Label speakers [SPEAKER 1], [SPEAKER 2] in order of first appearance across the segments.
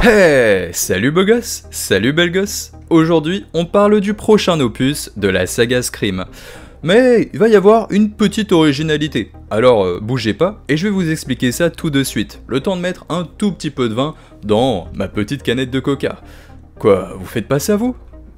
[SPEAKER 1] Hey, salut beau gosse, salut belle gosse. Aujourd'hui, on parle du prochain opus de la saga Scream. Mais il va y avoir une petite originalité. Alors bougez pas et je vais vous expliquer ça tout de suite. Le temps de mettre un tout petit peu de vin dans ma petite canette de coca. Quoi, vous faites pas ça vous ?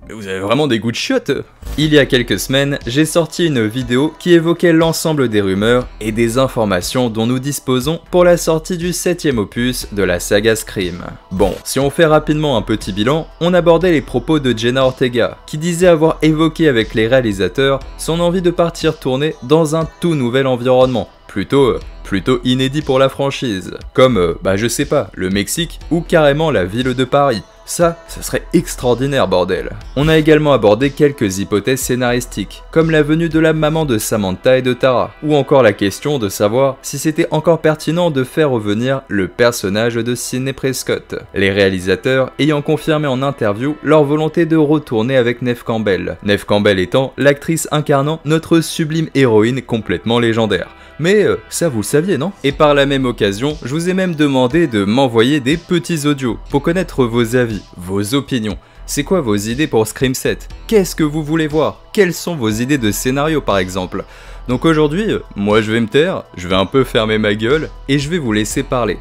[SPEAKER 1] Mais vous avez vraiment des goûts de chiottes. Il y a quelques semaines, j'ai sorti une vidéo qui évoquait l'ensemble des rumeurs et des informations dont nous disposons pour la sortie du 7ème opus de la saga Scream. Bon, si on fait rapidement un petit bilan, on abordait les propos de Jenna Ortega, qui disait avoir évoqué avec les réalisateurs son envie de partir tourner dans un tout nouvel environnement, plutôt inédit pour la franchise, comme, je sais pas, le Mexique ou carrément la ville de Paris. Ça serait extraordinaire bordel. On a également abordé quelques hypothèses scénaristiques, comme la venue de la maman de Samantha et de Tara, ou encore la question de savoir si c'était encore pertinent de faire revenir le personnage de Sidney Prescott, les réalisateurs ayant confirmé en interview leur volonté de retourner avec Neve Campbell. Neve Campbell étant l'actrice incarnant notre sublime héroïne complètement légendaire. Mais ça vous le saviez, non? Et par la même occasion, je vous ai même demandé de m'envoyer des petits audios pour connaître vos avis, vos opinions. C'est quoi vos idées pour Scream 7? Qu'est-ce que vous voulez voir? Quelles sont vos idées de scénario par exemple? Donc aujourd'hui, moi je vais me taire, je vais un peu fermer ma gueule et je vais vous laisser parler.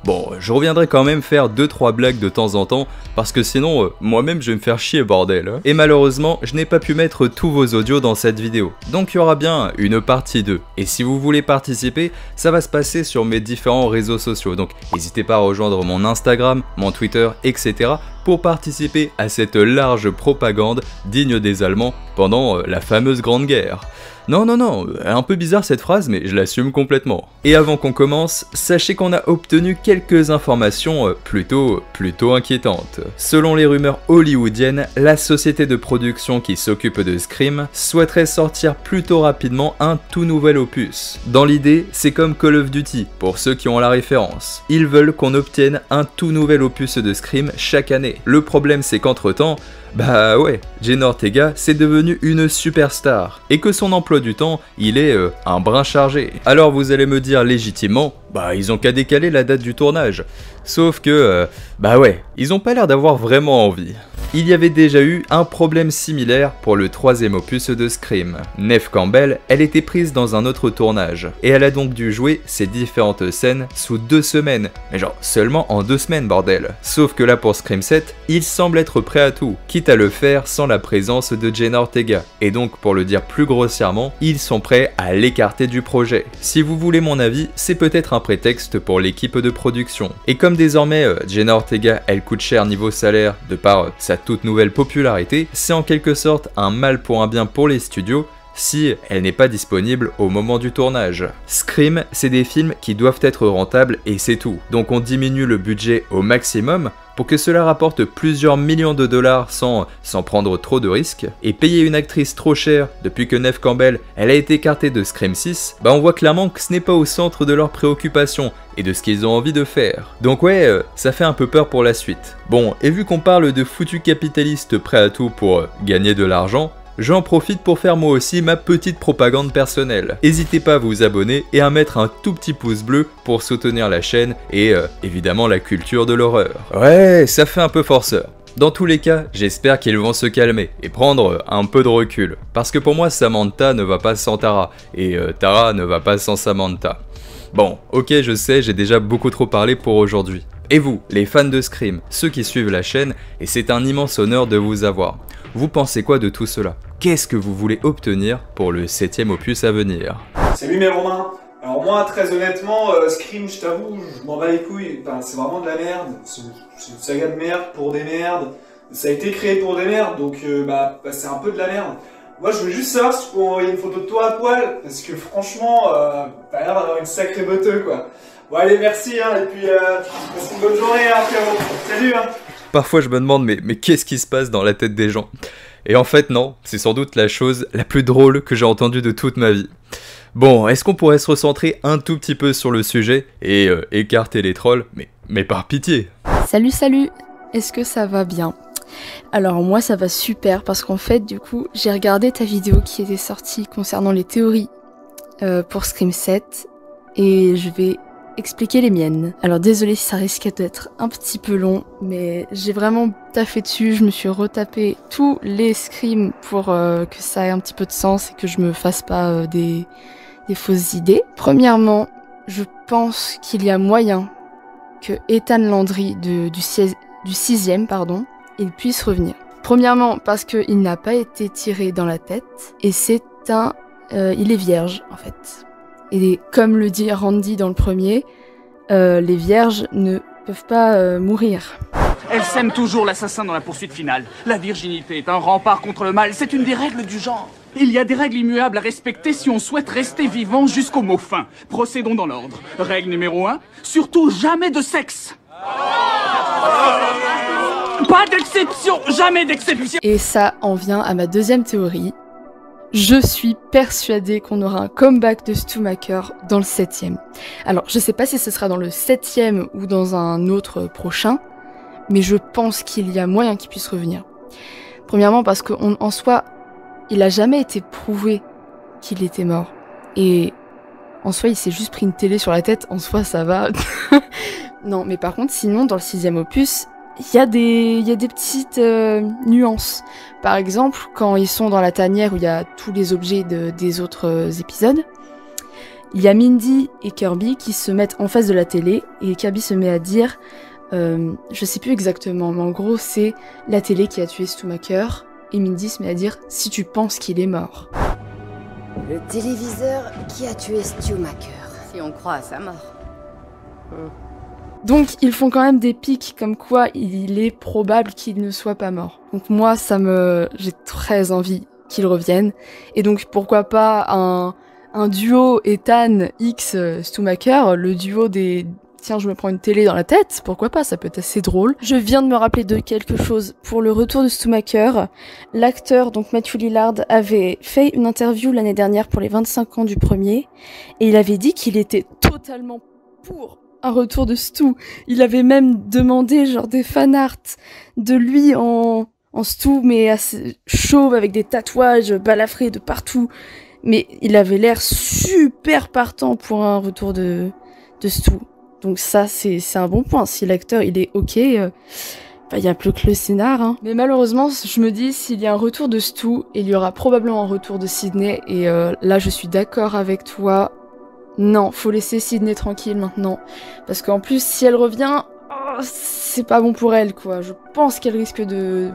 [SPEAKER 1] Bon, je reviendrai quand même faire 2-3 blagues de temps en temps, parce que sinon, moi-même je vais me faire chier bordel. Et malheureusement, je n'ai pas pu mettre tous vos audios dans cette vidéo, donc il y aura bien une partie 2. Et si vous voulez participer, ça va se passer sur mes différents réseaux sociaux, donc n'hésitez pas à rejoindre mon Instagram, mon Twitter, etc. pour participer à cette large propagande digne des Allemands pendant la fameuse Grande Guerre. Non, un peu bizarre cette phrase, mais je l'assume complètement. Et avant qu'on commence, sachez qu'on a obtenu quelques informations plutôt inquiétantes. Selon les rumeurs hollywoodiennes, la société de production qui s'occupe de Scream souhaiterait sortir plutôt rapidement un tout nouvel opus. Dans l'idée, c'est comme Call of Duty, pour ceux qui ont la référence. Ils veulent qu'on obtienne un tout nouvel opus de Scream chaque année. Le problème c'est qu'entre-temps, Jenna Ortega c'est devenu une superstar, et que son emploi du temps, il est un brin chargé. Alors vous allez me dire légitimement, ils ont qu'à décaler la date du tournage. Sauf que, ils ont pas l'air d'avoir vraiment envie. Il y avait déjà eu un problème similaire pour le 3ème opus de Scream. Neve Campbell, elle était prise dans un autre tournage, et elle a donc dû jouer ces différentes scènes sous 2 semaines. Mais genre, seulement en 2 semaines bordel. Sauf que là pour Scream 7, il semble être prêt à tout, quitte à le faire sans la présence de Jenna Ortega. Et donc pour le dire plus grossièrement, ils sont prêts à l'écarter du projet. Si vous voulez mon avis, c'est peut-être un prétexte pour l'équipe de production. Et comme désormais Jenna Ortega, elle coûte cher niveau salaire de par sa toute nouvelle popularité, c'est en quelque sorte un mal pour un bien pour les studios si elle n'est pas disponible au moment du tournage. Scream, c'est des films qui doivent être rentables et c'est tout. Donc on diminue le budget au maximum pour que cela rapporte plusieurs millions de dollars sans prendre trop de risques. Et payer une actrice trop chère depuis que Neve Campbell elle a été écartée de Scream 6, on voit clairement que ce n'est pas au centre de leurs préoccupations et de ce qu'ils ont envie de faire. Donc ça fait un peu peur pour la suite. Bon, et vu qu'on parle de foutus capitalistes prêts à tout pour gagner de l'argent, j'en profite pour faire moi aussi ma petite propagande personnelle. N'hésitez pas à vous abonner et à mettre un tout petit pouce bleu pour soutenir la chaîne et évidemment la culture de l'horreur. Ouais, ça fait un peu forceur. Dans tous les cas, j'espère qu'ils vont se calmer et prendre un peu de recul. Parce que pour moi, Samantha ne va pas sans Tara, et Tara ne va pas sans Samantha. Bon, ok, je sais, j'ai déjà beaucoup trop parlé pour aujourd'hui. Et vous, les fans de Scream, ceux qui suivent la chaîne, et c'est un immense honneur de vous avoir. Vous pensez quoi de tout cela? Qu'est-ce que vous voulez obtenir pour le 7ème opus à venir?
[SPEAKER 2] Salut mes Romains. Alors moi, très honnêtement, Scream, je t'avoue, je m'en bats les couilles. Enfin, c'est vraiment de la merde. C'est une saga de merde pour des merdes. Ça a été créé pour des merdes, donc c'est un peu de la merde. Moi, je veux juste savoir si tu peux envoyer une photo de toi à poil, parce que franchement, t'as l'air d'avoir une sacrée beuteuse, quoi. Bon allez, merci, et puis passe une bonne journée, frérot. Salut,
[SPEAKER 1] Parfois je me demande mais qu'est-ce qui se passe dans la tête des gens? Et en fait non, c'est sans doute la chose la plus drôle que j'ai entendue de toute ma vie. Bon, est-ce qu'on pourrait se recentrer un tout petit peu sur le sujet et écarter les trolls, mais par pitié.
[SPEAKER 3] Salut, est-ce que ça va bien? Alors moi ça va super parce qu'en fait du coup j'ai regardé ta vidéo qui était sortie concernant les théories pour Scream 7 et je vais expliquer les miennes. Alors désolé si ça risque d'être un petit peu long, mais j'ai vraiment taffé dessus, je me suis retapé tous les scrims pour que ça ait un petit peu de sens et que je me fasse pas des fausses idées. Premièrement, je pense qu'il y a moyen que Ethan Landry du 6e, il puisse revenir. Premièrement, parce qu'il n'a pas été tiré dans la tête, et il est vierge, en fait. Et comme le dit Randy dans le premier, les vierges ne peuvent pas mourir.
[SPEAKER 4] Elle sème toujours l'assassin dans la poursuite finale. La virginité est un rempart contre le mal, c'est une des règles du genre. Il y a des règles immuables à respecter si on souhaite rester vivant jusqu'au mot fin. Procédons dans l'ordre. Règle numéro 1, surtout jamais de sexe. Pas d'exception, jamais d'exception.
[SPEAKER 3] Et ça en vient à ma deuxième théorie. Je suis persuadée qu'on aura un comeback de Stumacher dans le 7e. Alors, je sais pas si ce sera dans le 7e ou dans un autre prochain, mais je pense qu'il y a moyen qu'il puisse revenir. Premièrement parce qu'en soi, il a jamais été prouvé qu'il était mort. Et en soi, il s'est juste pris une télé sur la tête, en soi, ça va. Non, mais par contre, sinon, dans le 6e opus, il y a des petites nuances. Par exemple, quand ils sont dans la tanière où il y a tous les objets des autres épisodes, il y a Mindy et Kirby qui se mettent en face de la télé, et Kirby se met à dire, je sais plus exactement, mais en gros, c'est la télé qui a tué Stumacher, et Mindy se met à dire, si tu penses qu'il est mort.
[SPEAKER 5] Le téléviseur qui a tué Stumacher, si on croit à sa mort.
[SPEAKER 3] Donc ils font quand même des pics comme quoi il est probable qu'il ne soit pas mort. Donc moi j'ai très envie qu'il revienne. Et donc pourquoi pas un duo Ethan X Stumacher, le duo des tiens je me prends une télé dans la tête, pourquoi pas, ça peut être assez drôle. Je viens de me rappeler de quelque chose pour le retour de Stumacher. L'acteur, donc Matthew Lillard, avait fait une interview l'année dernière pour les 25 ans du premier, et il avait dit qu'il était totalement pour un retour de Stu. Il avait même demandé genre des fanarts de lui en Stu, mais assez chauve avec des tatouages balafrés de partout. Mais il avait l'air super partant pour un retour de Stu. Donc ça, c'est un bon point. Si l'acteur, il est ok, il y a plus que le scénar. Hein. Mais malheureusement, je me dis, s'il y a un retour de Stu, il y aura probablement un retour de Sydney. Et là, je suis d'accord avec toi. Non, faut laisser Sydney tranquille maintenant. Parce qu'en plus, si elle revient, c'est pas bon pour elle, quoi. Je pense qu'elle risque de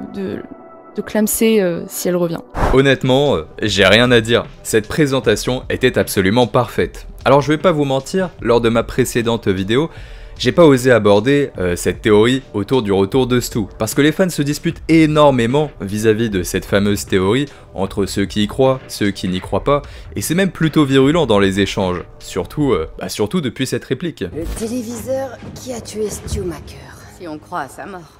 [SPEAKER 3] clamser si elle revient.
[SPEAKER 1] Honnêtement, j'ai rien à dire. Cette présentation était absolument parfaite. Alors je vais pas vous mentir, lors de ma précédente vidéo, j'ai pas osé aborder cette théorie autour du retour de Stu, parce que les fans se disputent énormément vis-à-vis de cette fameuse théorie, entre ceux qui y croient, ceux qui n'y croient pas, et c'est même plutôt virulent dans les échanges, surtout depuis cette réplique.
[SPEAKER 5] Le téléviseur qui a tué Stumacher, si on croit à sa mort.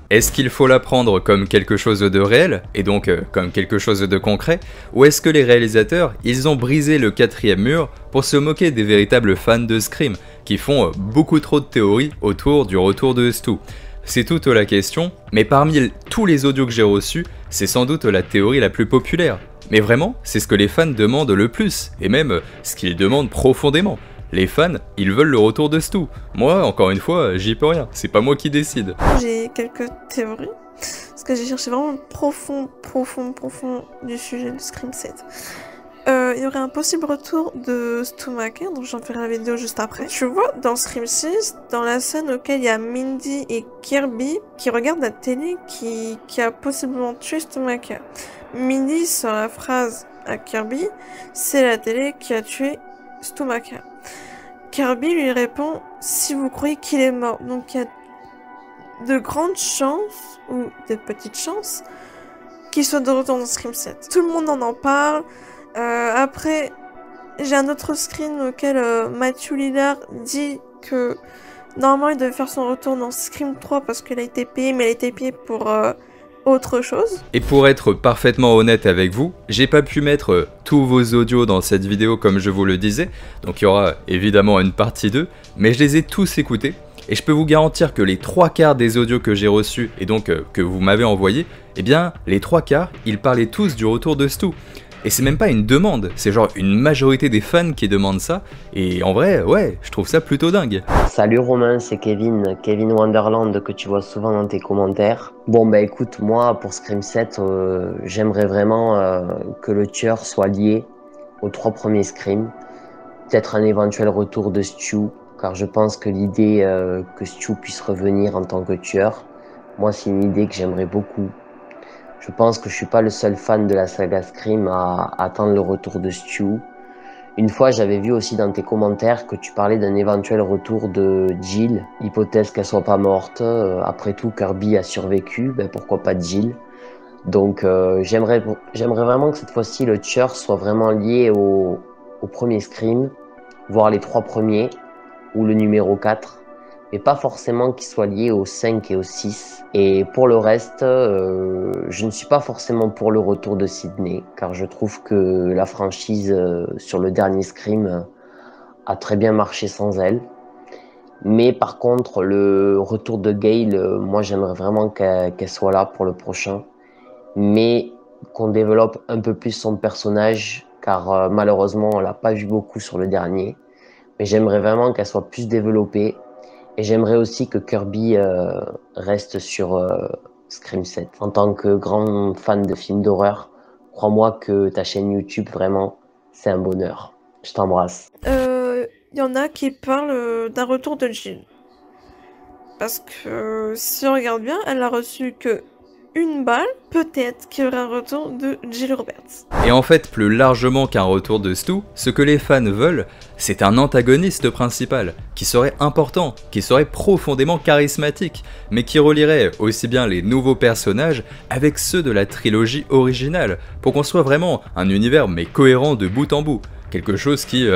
[SPEAKER 1] Est-ce qu'il faut la prendre comme quelque chose de réel, et donc comme quelque chose de concret, ou est-ce que les réalisateurs, ils ont brisé le 4e mur pour se moquer des véritables fans de Scream, qui font beaucoup trop de théories autour du retour de Stu? C'est toute la question, mais parmi tous les audios que j'ai reçus, c'est sans doute la théorie la plus populaire. Mais vraiment, c'est ce que les fans demandent le plus, et même ce qu'ils demandent profondément. Les fans, ils veulent le retour de Stu. Moi, encore une fois, j'y peux rien, c'est pas moi qui décide.
[SPEAKER 6] J'ai quelques théories, parce que j'ai cherché vraiment profond du sujet de Scream 7. Il y aurait un possible retour de Stumacher, donc j'en ferai la vidéo juste après. Tu vois, dans Scream 6, dans la scène auquel il y a Mindy et Kirby qui regardent la télé qui a possiblement tué Stumacher. Mindy sort la phrase à Kirby, c'est la télé qui a tué Stumacher. Kirby lui répond « Si vous croyez qu'il est mort ». Donc il y a de grandes chances, ou de petites chances, qu'il soit de retour dans Scream 7. Tout le monde en parle. Après, j'ai un autre screen auquel Matthew Lillard dit que normalement il devait faire son retour dans Scream 3 parce qu'il a été payé, mais il a été payé pour autre chose.
[SPEAKER 1] Et pour être parfaitement honnête avec vous, j'ai pas pu mettre tous vos audios dans cette vidéo comme je vous le disais, donc il y aura évidemment une partie 2, mais je les ai tous écoutés, et je peux vous garantir que les 3/4 des audios que j'ai reçus, et donc que vous m'avez envoyés, eh bien les 3/4, ils parlaient tous du retour de Stu. Et c'est même pas une demande, c'est genre une majorité des fans qui demandent ça, et en vrai, ouais, je trouve ça plutôt dingue.
[SPEAKER 7] Salut Romain, c'est Kevin Wonderland que tu vois souvent dans tes commentaires. Bon bah écoute, moi pour Scream 7, j'aimerais vraiment que le tueur soit lié aux 3 premiers Scream. Peut-être un éventuel retour de Stu, car je pense que l'idée que Stu puisse revenir en tant que tueur, moi c'est une idée que j'aimerais beaucoup. Je pense que je suis pas le seul fan de la saga Scream à attendre le retour de Stu. Une fois, j'avais vu aussi dans tes commentaires que tu parlais d'un éventuel retour de Jill, hypothèse qu'elle soit pas morte. Après tout, Kirby a survécu, ben pourquoi pas Jill. Donc j'aimerais vraiment que cette fois-ci le tueur soit vraiment lié au premier Scream, voire les 3 premiers, ou le numéro 4. Mais pas forcément qu'il soit lié au 5 et au 6. Et pour le reste, je ne suis pas forcément pour le retour de Sydney, car je trouve que la franchise sur le dernier Scream a très bien marché sans elle. Mais par contre, le retour de Gail, moi j'aimerais vraiment qu'elle soit là pour le prochain. Mais qu'on développe un peu plus son personnage, car malheureusement on l'a pas vu beaucoup sur le dernier. Mais j'aimerais vraiment qu'elle soit plus développée. Et j'aimerais aussi que Kirby reste sur Scream 7. En tant que grand fan de films d'horreur, crois-moi que ta chaîne YouTube, vraiment, c'est un bonheur. Je t'embrasse.
[SPEAKER 6] Y en a qui parlent d'un retour de Jill. Parce que si on regarde bien, elle a reçu que une balle, peut-être qu'il y aura un retour de Jill Roberts.
[SPEAKER 1] Et en fait, plus largement qu'un retour de Stu, ce que les fans veulent, c'est un antagoniste principal, qui serait important, qui serait profondément charismatique, mais qui relierait aussi bien les nouveaux personnages avec ceux de la trilogie originale, pour qu'on soit vraiment un univers mais cohérent de bout en bout. Quelque chose qui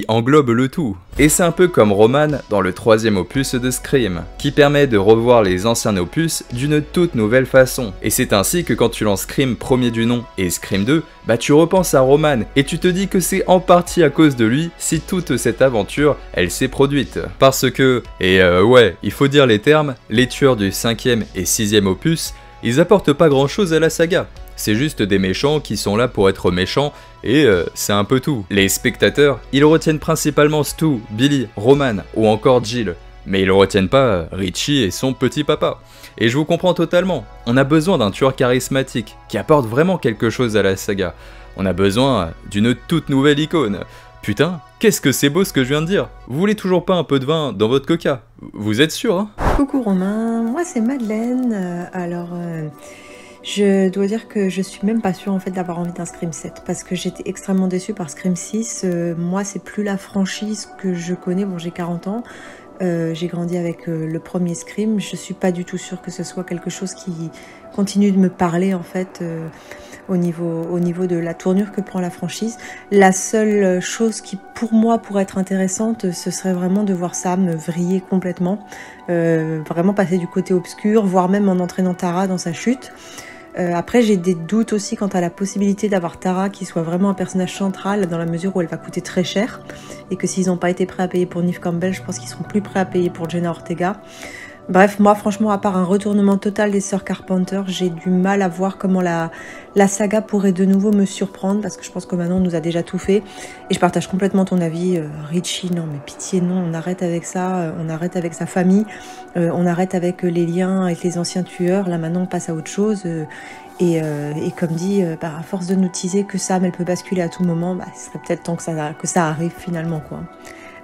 [SPEAKER 1] englobe le tout. Et c'est un peu comme Roman dans le 3e opus de Scream, qui permet de revoir les anciens opus d'une toute nouvelle façon. Et c'est ainsi que quand tu lances Scream premier du nom et Scream 2, bah tu repenses à Roman et tu te dis que c'est en partie à cause de lui si toute cette aventure, elle s'est produite. Parce que, il faut dire les termes, les tueurs du 5e et 6e opus, ils apportent pas grand chose à la saga. C'est juste des méchants qui sont là pour être méchants, et c'est un peu tout. Les spectateurs, ils retiennent principalement Stu, Billy, Roman ou encore Jill, mais ils retiennent pas Richie et son petit papa. Et je vous comprends totalement, on a besoin d'un tueur charismatique, qui apporte vraiment quelque chose à la saga. On a besoin d'une toute nouvelle icône. Putain, qu'est-ce que c'est beau ce que je viens de dire. Vous voulez toujours pas un peu de vin dans votre coca? Vous êtes sûr, hein?
[SPEAKER 8] Coucou Romain, moi c'est Madeleine, je dois dire que je suis même pas sûre en fait d'avoir envie d'un Scream 7 parce que j'étais extrêmement déçue par Scream 6. Moi c'est plus la franchise que je connais, bon j'ai 40 ans, j'ai grandi avec le premier Scream, je suis pas du tout sûre que ce soit quelque chose qui continue de me parler en fait au niveau de la tournure que prend la franchise. La seule chose qui pour moi pourrait être intéressante, ce serait vraiment de voir Sam vriller complètement, vraiment passer du côté obscur, voire même en entraînant Tara dans sa chute. Après j'ai des doutes aussi quant à la possibilité d'avoir Tara qui soit vraiment un personnage central dans la mesure où elle va coûter très cher et que s'ils n'ont pas été prêts à payer pour Neve Campbell, je pense qu'ils seront plus prêts à payer pour Jenna Ortega. Bref, moi franchement à part un retournement total des sœurs Carpenter, j'ai du mal à voir comment la saga pourrait de nouveau me surprendre parce que je pense que Manon nous a déjà tout fait et je partage complètement ton avis. Richie, non mais pitié non, on arrête avec ça, on arrête avec sa famille, on arrête avec les liens avec les anciens tueurs, là maintenant on passe à autre chose et comme dit, à force de nous teaser que Sam elle peut basculer à tout moment, ce serait peut-être temps que ça arrive finalement quoi.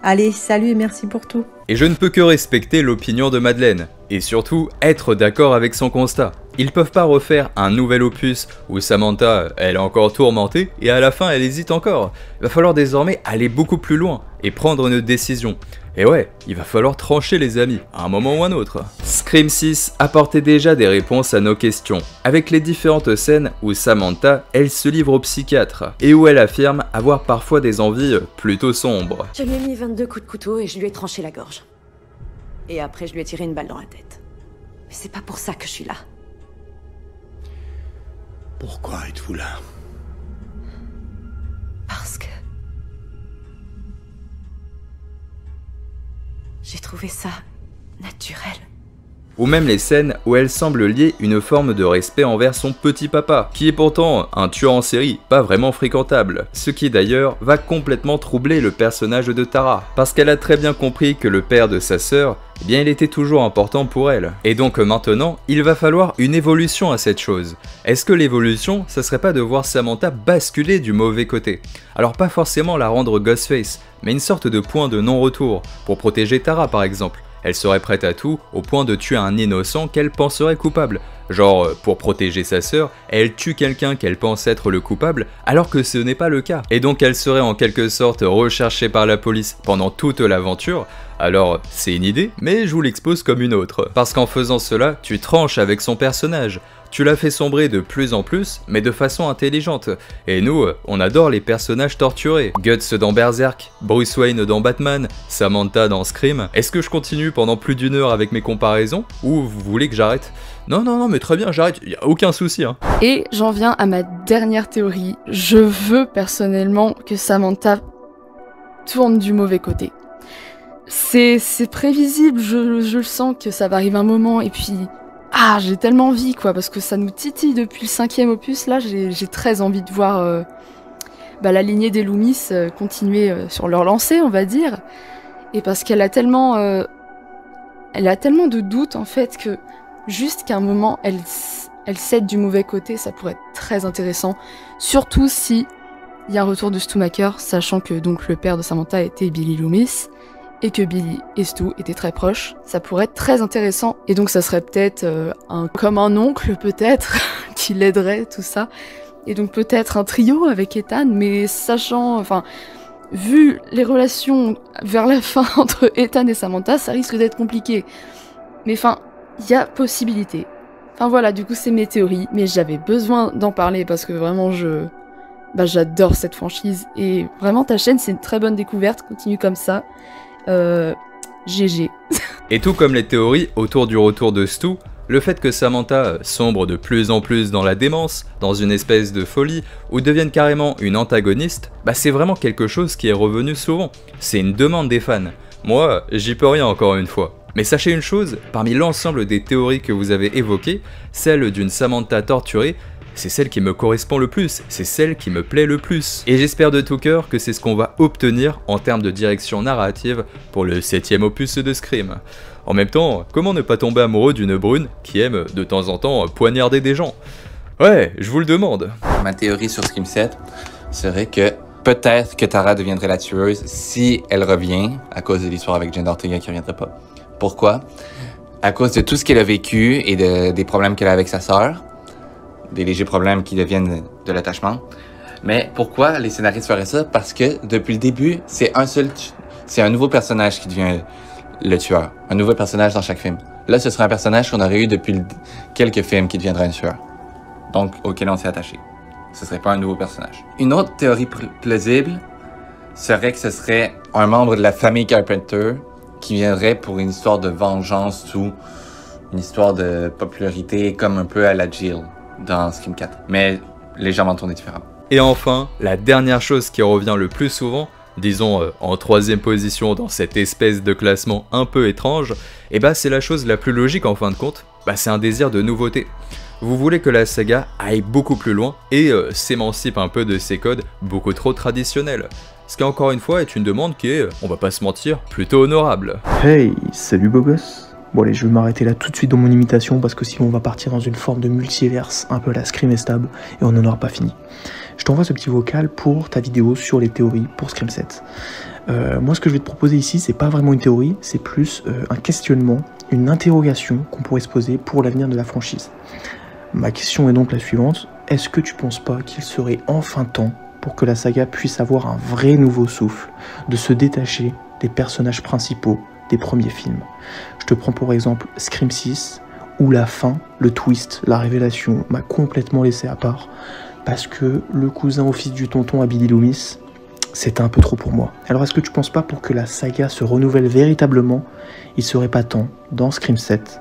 [SPEAKER 8] Allez, salut et merci pour tout.
[SPEAKER 1] Et je ne peux que respecter l'opinion de Madeleine, et surtout être d'accord avec son constat. Ils peuvent pas refaire un nouvel opus où Samantha, elle est encore tourmentée, et à la fin elle hésite encore. Il va falloir désormais aller beaucoup plus loin, et prendre une décision. Et ouais, il va falloir trancher les amis, à un moment ou un autre. Scream 6 apportait déjà des réponses à nos questions, avec les différentes scènes où Samantha, elle se livre au psychiatre, et où elle affirme avoir parfois des envies plutôt sombres.
[SPEAKER 5] Je lui ai mis 22 coups de couteau et je lui ai tranché la gorge. Et après je lui ai tiré une balle dans la tête. Mais c'est pas pour ça que je suis là.
[SPEAKER 9] Pourquoi êtes-vous là?
[SPEAKER 5] Parce que... j'ai trouvé ça naturel.
[SPEAKER 1] ou même les scènes où elle semble lier une forme de respect envers son petit papa, qui est pourtant un tueur en série, pas vraiment fréquentable, ce qui d'ailleurs va complètement troubler le personnage de Tara, parce qu'elle a très bien compris que le père de sa sœur, eh bien il était toujours important pour elle. Et donc maintenant, il va falloir une évolution à cette chose. Est-ce que l'évolution, ça serait pas de voir Samantha basculer du mauvais côté? Alors pas forcément la rendre Ghostface, mais une sorte de point de non-retour, pour protéger Tara par exemple. Elle serait prête à tout, au point de tuer un innocent qu'elle penserait coupable. Genre, pour protéger sa sœur, elle tue quelqu'un qu'elle pense être le coupable, alors que ce n'est pas le cas. Et donc elle serait en quelque sorte recherchée par la police pendant toute l'aventure. Alors, c'est une idée, mais je vous l'expose comme une autre. Parce qu'en faisant cela, tu tranches avec son personnage. Tu l'as fait sombrer de plus en plus, mais de façon intelligente. Et nous, on adore les personnages torturés. Guts dans Berserk, Bruce Wayne dans Batman, Samantha dans Scream. Est-ce que je continue pendant plus d'1 heure avec mes comparaisons? Ou vous voulez que j'arrête? Non, mais très bien, j'arrête, y a aucun souci, hein.
[SPEAKER 3] Et j'en viens à ma dernière théorie. Je veux personnellement que Samantha tourne du mauvais côté. C'est prévisible, je le sens que ça va arriver un moment, et puis... Ah, j'ai tellement envie, quoi, parce que ça nous titille depuis le 5e opus, là, j'ai très envie de voir la lignée des Loomis continuer sur leur lancée, on va dire. Et parce qu'elle a tellement... elle a tellement de doutes, en fait, que juste qu'à un moment, elle cède du mauvais côté, ça pourrait être très intéressant. Surtout si il y a un retour de Stumacher, sachant que donc le père de Samantha était Billy Loomis, et que Billy et Stu étaient très proches, ça pourrait être très intéressant. Et donc ça serait peut-être comme un oncle, peut-être, qui l'aiderait, tout ça. Et donc peut-être un trio avec Ethan, mais sachant, enfin, vu les relations vers la fin entre Ethan et Samantha, ça risque d'être compliqué. Mais enfin, il y a possibilité. Enfin voilà, du coup c'est mes théories, mais j'avais besoin d'en parler parce que vraiment j'adore cette franchise. Et vraiment ta chaîne c'est une très bonne découverte, continue comme ça. GG.
[SPEAKER 1] Et tout comme les théories autour du retour de Stu, le fait que Samantha sombre de plus en plus dans la démence, dans une espèce de folie, ou devienne carrément une antagoniste, c'est vraiment quelque chose qui est revenu souvent. C'est une demande des fans. Moi, j'y peux rien encore une fois. Mais sachez une chose, parmi l'ensemble des théories que vous avez évoquées, celle d'une Samantha torturée, c'est celle qui me correspond le plus, c'est celle qui me plaît le plus. Et j'espère de tout cœur que c'est ce qu'on va obtenir en termes de direction narrative pour le 7e opus de Scream. En même temps, comment ne pas tomber amoureux d'une brune qui aime de temps en temps poignarder des gens? Ouais, je vous le demande.
[SPEAKER 10] Ma théorie sur Scream 7 serait que peut-être que Tara deviendrait la tueuse si elle revient, à cause de l'histoire avec Jenna Ortega qui ne reviendrait pas. Pourquoi? À cause de tout ce qu'elle a vécu et des problèmes qu'elle a avec sa sœur. Des légers problèmes qui deviennent de l'attachement. Mais pourquoi les scénaristes feraient ça? Parce que depuis le début, c'est un nouveau personnage qui devient le tueur. Un nouveau personnage dans chaque film. Là, ce serait un personnage qu'on aurait eu depuis quelques films qui deviendrait un tueur. Donc, auquel on s'est attaché. Ce serait pas un nouveau personnage. Une autre théorie plausible serait que ce serait un membre de la famille Carpenter qui viendrait pour une histoire de vengeance ou une histoire de popularité comme un peu à la Jill dans Scream 4, mais légèrement tourné différemment.
[SPEAKER 1] Et enfin, la dernière chose qui revient le plus souvent, disons en 3e position dans cette espèce de classement un peu étrange, c'est la chose la plus logique en fin de compte, c'est un désir de nouveauté. Vous voulez que la saga aille beaucoup plus loin et s'émancipe un peu de ses codes beaucoup trop traditionnels. Ce qui encore une fois est une demande qui est, on va pas se mentir, plutôt honorable.
[SPEAKER 11] Hey, salut beau gosse. Bon allez, je vais m'arrêter là tout de suite dans mon imitation parce que sinon on va partir dans une forme de multiverse un peu à la Scream Stable et on n'en aura pas fini. Je t'envoie ce petit vocal pour ta vidéo sur les théories pour Scream 7. Moi ce que je vais te proposer ici, c'est pas vraiment une théorie, c'est plus un questionnement, une interrogation qu'on pourrait se poser pour l'avenir de la franchise. Ma question est donc la suivante, est-ce que tu penses pas qu'il serait enfin temps pour que la saga puisse avoir un vrai nouveau souffle, de se détacher des personnages principaux des premiers films? Je te prends pour exemple Scream 6, où la fin, le twist, la révélation m'a complètement laissé à part, parce que le cousin au fils du tonton à Billy Loomis, c'était un peu trop pour moi. Alors est-ce que tu penses pas pour que la saga se renouvelle véritablement, il serait pas temps, dans Scream 7,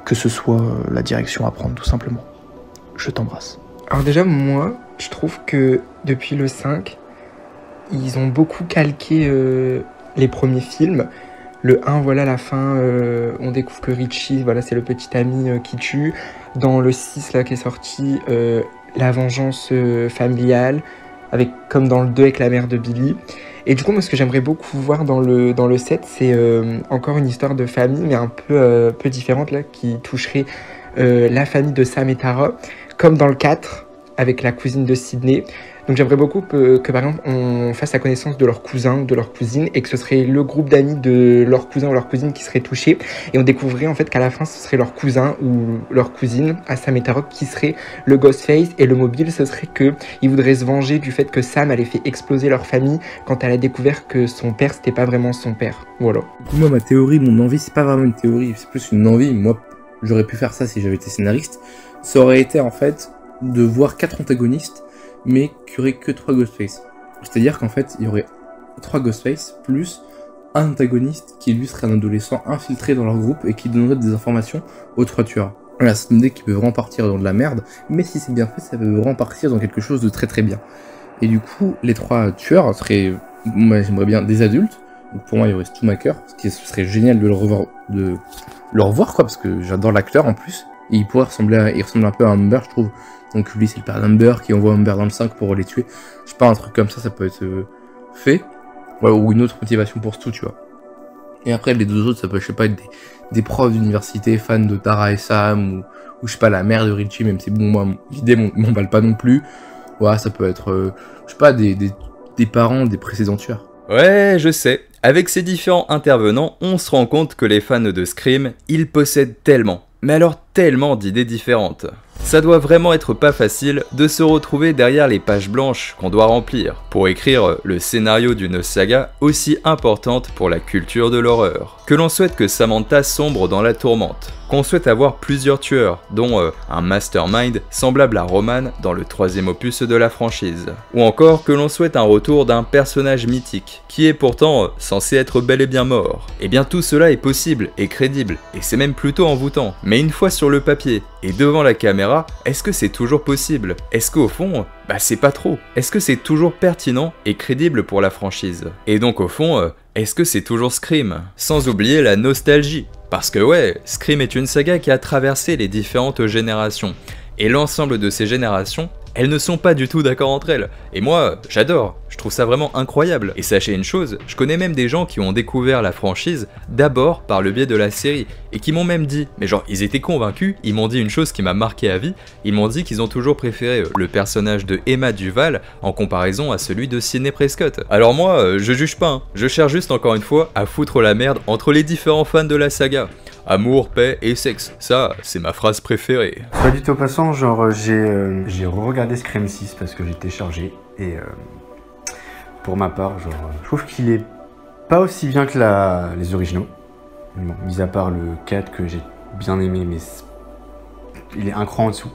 [SPEAKER 11] que ce soit la direction à prendre tout simplement? Je t'embrasse.
[SPEAKER 12] Alors déjà moi, je trouve que depuis le 5, ils ont beaucoup calqué les premiers films. Le 1, voilà, à la fin, on découvre que Richie, voilà, c'est le petit ami qui tue. Dans le 6, là, qui est sorti, la vengeance familiale, avec, comme dans le 2 avec la mère de Billy. Et du coup, moi, ce que j'aimerais beaucoup voir dans le 7, c'est encore une histoire de famille, mais un peu différente, là, qui toucherait la famille de Sam et Tara, comme dans le 4, avec la cousine de Sydney. Donc j'aimerais beaucoup que par exemple on fasse la connaissance de leur cousin ou de leur cousine et que ce serait le groupe d'amis de leur cousin ou leur cousine qui serait touché et on découvrirait en fait qu'à la fin ce serait leur cousin ou leur cousine à Sam et Tara qui serait le Ghostface et le mobile ce serait que ils voudraient se venger du fait que Sam allait fait exploser leur famille quand elle a découvert que son père c'était pas vraiment son père. Voilà.
[SPEAKER 11] Du coup moi ma théorie, mon envie c'est pas vraiment une théorie, c'est plus une envie. Moi j'aurais pu faire ça si j'avais été scénariste. Ça aurait été en fait de voir 4 antagonistes mais qu'il n'y aurait que 3 Ghostface. C'est-à-dire qu'en fait, il y aurait 3 Ghostface plus un antagoniste qui lui serait un adolescent infiltré dans leur groupe et qui donnerait des informations aux 3 tueurs. Voilà, c'est une idée qui peut vraiment partir dans de la merde, mais si c'est bien fait, ça peut vraiment partir dans quelque chose de très très bien. Et du coup, les 3 tueurs seraient, moi j'aimerais bien, des adultes. Donc pour moi, il y aurait Stumaker, ce serait génial de le revoir quoi, parce que j'adore l'acteur en plus. Et il ressemble un peu à Amber, je trouve. Donc lui c'est le père d'Amber qui envoie Amber dans le 5 pour les tuer. Je sais pas, un truc comme ça peut être fait. Ouais, ou une autre motivation pour Stu, tu vois. Et après les 2 autres, ça peut, je sais pas, être des profs d'université fans de Tara et Sam, ou je sais pas, la mère de Richie, même si bon, moi, l'idée m'emballe pas non plus. Ouais, ça peut être, je sais pas, des parents des précédents tueurs.
[SPEAKER 1] Ouais, je sais. Avec ces différents intervenants, on se rend compte que les fans de Scream, ils possèdent tellement, mais alors tellement d'idées différentes. Ça doit vraiment être pas facile de se retrouver derrière les pages blanches qu'on doit remplir pour écrire le scénario d'une saga aussi importante pour la culture de l'horreur. Que l'on souhaite que Samantha sombre dans la tourmente, qu'on souhaite avoir plusieurs tueurs, dont un mastermind semblable à Roman dans le 3e opus de la franchise, ou encore que l'on souhaite un retour d'un personnage mythique, qui est pourtant censé être bel et bien mort. Et bien tout cela est possible et crédible, et c'est même plutôt envoûtant. Mais une fois sur le papier et devant la caméra, est-ce que c'est toujours possible? Est-ce qu'au fond, c'est pas trop? Est-ce que c'est toujours pertinent et crédible pour la franchise? Et donc au fond, est-ce que c'est toujours Scream? Sans oublier la nostalgie. Parce que ouais, Scream est une saga qui a traversé les différentes générations. Et l'ensemble de ces générations, elles ne sont pas du tout d'accord entre elles. Et moi, j'adore, je trouve ça vraiment incroyable. Et sachez une chose, je connais même des gens qui ont découvert la franchise d'abord par le biais de la série, et qui m'ont même dit, mais genre ils étaient convaincus, ils m'ont dit une chose qui m'a marqué à vie, ils m'ont dit qu'ils ont toujours préféré le personnage de Emma Duval en comparaison à celui de Sidney Prescott. Alors moi, je juge pas, hein. Je cherche juste encore une fois à foutre la merde entre les différents fans de la saga. Amour, paix et sexe, ça c'est ma phrase préférée.
[SPEAKER 13] Soit dit au passant, genre j'ai re-regardé Scream 6 parce que j'étais chargé et pour ma part, genre je trouve qu'il est pas aussi bien que les originaux. Bon, mis à part le 4 que j'ai bien aimé, mais il est un cran en dessous.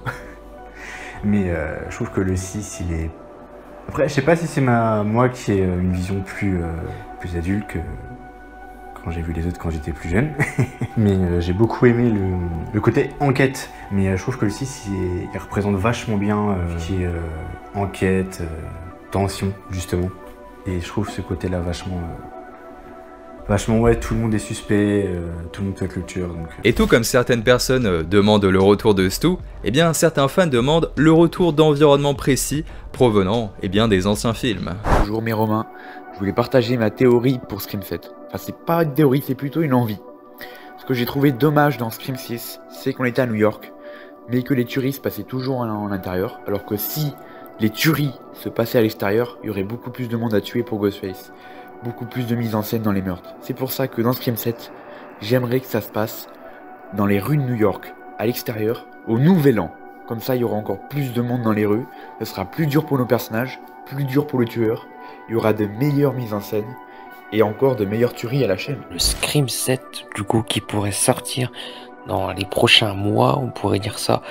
[SPEAKER 13] Mais je trouve que le 6 il est... Après je sais pas si c'est moi qui ai une vision plus adulte que quand j'ai vu les autres quand j'étais plus jeune. Mais j'ai beaucoup aimé le côté enquête. Mais je trouve que le 6 il représente vachement bien qui est enquête, tension justement. Et je trouve ce côté là vachement ouais, tout le monde est suspect, tout le monde fait culture. Donc...
[SPEAKER 1] Et tout comme certaines personnes demandent le retour de Stu, eh bien certains fans demandent le retour d'environnements précis provenant des anciens films.
[SPEAKER 14] Bonjour mes Romains, je voulais partager ma théorie pour Scream 7. Enfin c'est pas une théorie, c'est plutôt une envie. Ce que j'ai trouvé dommage dans Scream 6, c'est qu'on était à New York, mais que les tueries se passaient toujours en intérieur, alors que si les tueries se passaient à l'extérieur, il y aurait beaucoup plus de monde à tuer pour Ghostface. Beaucoup plus de mise en scène dans les meurtres. C'est pour ça que dans Scream 7, j'aimerais que ça se passe dans les rues de New York, à l'extérieur, au Nouvel An. Comme ça, il y aura encore plus de monde dans les rues, ce sera plus dur pour nos personnages, plus dur pour le tueur, il y aura de meilleures mises en scène, et encore de meilleures tueries à la chaîne.
[SPEAKER 15] Le Scream 7, du coup, qui pourrait sortir dans les prochains mois, on pourrait dire ça.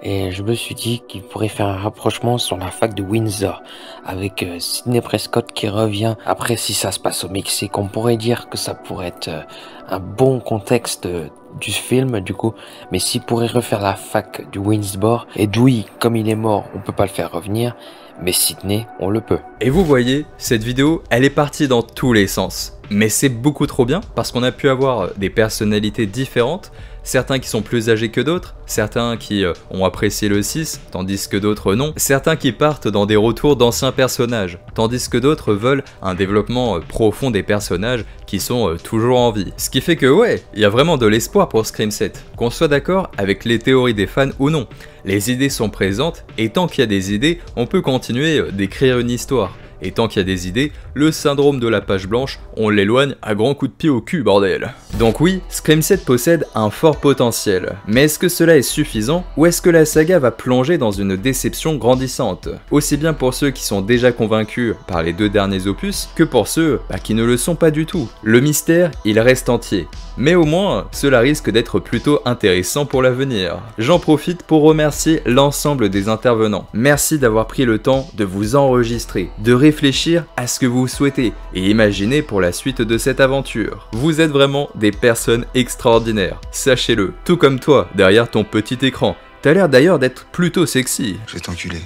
[SPEAKER 15] Et je me suis dit qu'il pourrait faire un rapprochement sur la fac de Windsor, avec Sidney Prescott qui revient. Après, si ça se passe au Mexique, on pourrait dire que ça pourrait être un bon contexte du film du coup, mais s'il pourrait refaire la fac du Windsor, et Dewey, comme il est mort, on peut pas le faire revenir, mais Sidney, on le peut.
[SPEAKER 1] Et vous voyez, cette vidéo, elle est partie dans tous les sens. Mais c'est beaucoup trop bien parce qu'on a pu avoir des personnalités différentes, certains qui sont plus âgés que d'autres, certains qui ont apprécié le 6, tandis que d'autres non, certains qui partent dans des retours d'anciens personnages, tandis que d'autres veulent un développement profond des personnages qui sont toujours en vie. Ce qui fait que ouais, il y a vraiment de l'espoir pour Scream 7, qu'on soit d'accord avec les théories des fans ou non. Les idées sont présentes, et tant qu'il y a des idées, on peut continuer d'écrire une histoire. Et tant qu'il y a des idées, le syndrome de la page blanche, on l'éloigne à grands coups de pied au cul, bordel. Donc oui, Scream 7 possède un fort potentiel, mais est-ce que cela est suffisant, ou est-ce que la saga va plonger dans une déception grandissante? Aussi bien pour ceux qui sont déjà convaincus par les 2 derniers opus, que pour ceux qui ne le sont pas du tout. Le mystère, il reste entier. Mais au moins, cela risque d'être plutôt intéressant pour l'avenir. J'en profite pour remercier l'ensemble des intervenants. Merci d'avoir pris le temps de vous enregistrer, de réfléchir à ce que vous souhaitez et imaginer pour la suite de cette aventure. Vous êtes vraiment des personnes extraordinaires, sachez-le. Tout comme toi, derrière ton petit écran. T'as l'air d'ailleurs d'être plutôt sexy.
[SPEAKER 9] Je vais t'enculer.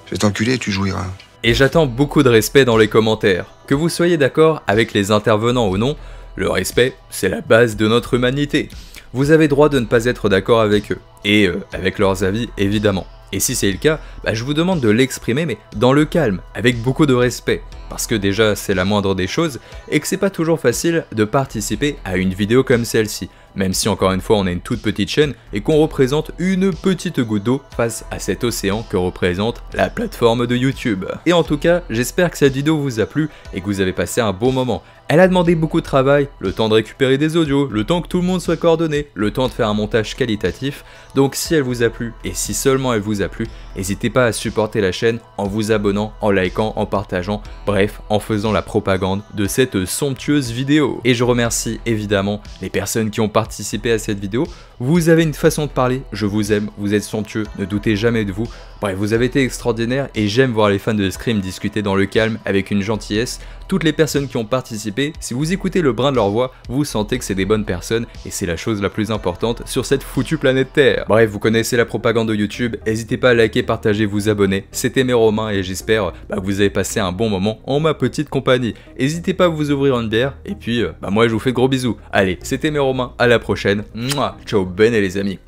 [SPEAKER 9] Je vais t'enculer et tu jouiras.
[SPEAKER 1] Et j'attends beaucoup de respect dans les commentaires. Que vous soyez d'accord avec les intervenants ou non, le respect, c'est la base de notre humanité. Vous avez droit de ne pas être d'accord avec eux, et avec leurs avis évidemment. Et si c'est le cas, je vous demande de l'exprimer mais dans le calme, avec beaucoup de respect. Parce que déjà c'est la moindre des choses, et que c'est pas toujours facile de participer à une vidéo comme celle-ci. Même si encore une fois on est une toute petite chaîne et qu'on représente une petite goutte d'eau face à cet océan que représente la plateforme de YouTube. Et en tout cas, j'espère que cette vidéo vous a plu et que vous avez passé un bon moment. Elle a demandé beaucoup de travail, le temps de récupérer des audios, le temps que tout le monde soit coordonné, le temps de faire un montage qualitatif. Donc si elle vous a plu, et si seulement elle vous a plu, n'hésitez pas à supporter la chaîne en vous abonnant, en likant, en partageant, bref, en faisant la propagande de cette somptueuse vidéo. Et je remercie évidemment les personnes qui ont participé à cette vidéo. Vous avez une façon de parler, je vous aime, vous êtes somptueux, ne doutez jamais de vous. Bref, vous avez été extraordinaire et j'aime voir les fans de Scream discuter dans le calme avec une gentillesse. Toutes les personnes qui ont participé, si vous écoutez le brin de leur voix, vous sentez que c'est des bonnes personnes et c'est la chose la plus importante sur cette foutue planète Terre. Bref, vous connaissez la propagande de YouTube, n'hésitez pas à liker, partager, vous abonner. C'était Meromain et j'espère que vous avez passé un bon moment en ma petite compagnie. N'hésitez pas à vous ouvrir une bière et puis moi je vous fais de gros bisous. Allez, c'était Meromain, à la prochaine. Mouah, ciao Ben et les amis.